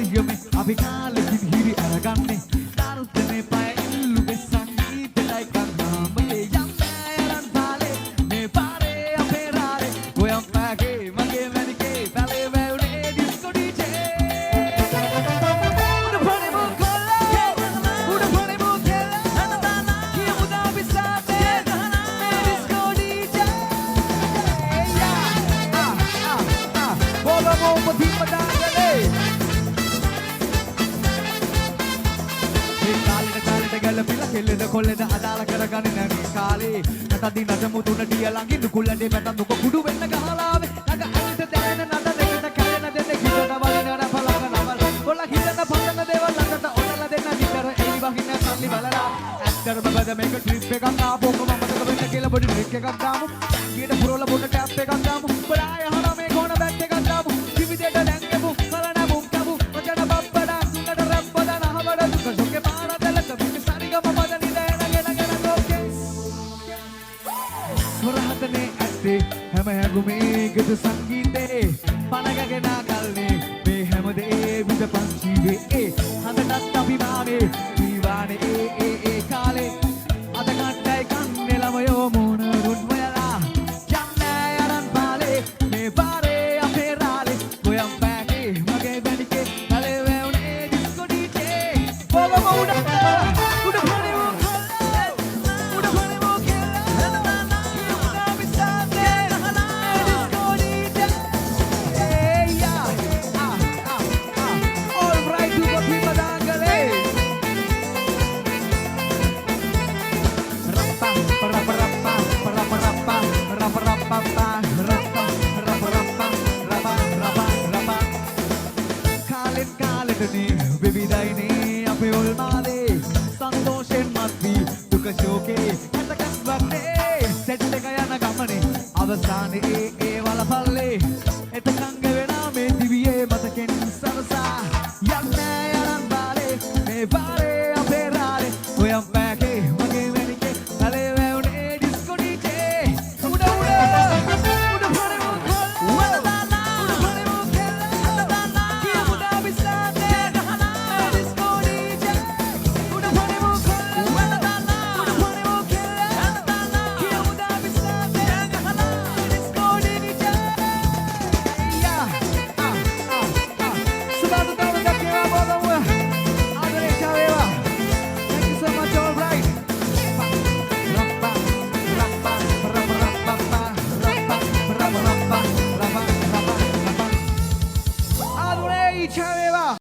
නියමේ අපි කාලෙකින් හිරි අරගන්නේ නාරුත්තනේ පය ඉල්ලුගේ සංගීතයයි කන්නාමගේ යම්මෑ අරන් පාලේ මේ පාරේ අපේ රාලේ ඔයම් පැගේ මගේ මැනිකේ පැලේ වැවුනේ ඩිස්කෝ ඩීජේ උඩ පොණේ කොල්ලා උඩ පොණේ කෙල්ලා නනනා කියමු දාපි සාතේ මේ ඩිස්කෝ ඩීජේ බෝලෝ මොපති පදාගලේ ගැලපිලා කෙල්ලෙද කොල්ලෙද අදාළ කරගන්නේ නැමේ කාලේ නැතදී නටමුතුන ඩිය ළඟින් කුල්ලඩේ පැටඳුක කුඩු වෙන්න ගහලාවේ නග අනිත දැනෙන නඩ දෙකට කැලෙන දෙන්නේ කිසක වලින රපලක නවල් කොල්ල හිතන පතන දේවල් ළඟට ඔතල දෙන්න විතර එලි වහින සල්ලි බලලා ඇක්ටර් බබද මේක ට්‍රිප් එකක් ආපුවම මමතක වෙන්න කියලා බොඩි ට්‍රික් එකක් දාමු ඊට පුරවල බොන්න ටැප් එකක් දාමු බලාය හන මේ කොන බැට් එකක් දාමු ජීවිතේට දැංගෙමු කලන මුක්කමු වචන බබ්බඩා සුන්නට රැප්පදා නහවඩ දුක සොකේ පාරදලක හැම හැගුමේ ගද සංගීතේ පනගගෙන ගල්නේ මේ හැමදේ විඳ පංචීවේ හඳටත් අපි මානේ දීවානේ ඒ කාලේ අද කණ්ඩායි කන්නේ ළමයෝ මොන රුන් හොයලා යන්නේ අරන් පාලේ මේ පාරේ අපේ රාලේ ගොයම් පෑගේ මගේ බැනිකේ කලේ වැවුනේ ඩිස්කෝ ඩීජේ බොබ උඩ විවිධයිනේ අපේ ඔල්මාලේ සන්තෝෂෙන් මත්වී දුක ශෝකේ හැතකස් වන්නේ සෙට් එක යන ගමනේ අවසානයේ ඒ වලපල්ලේ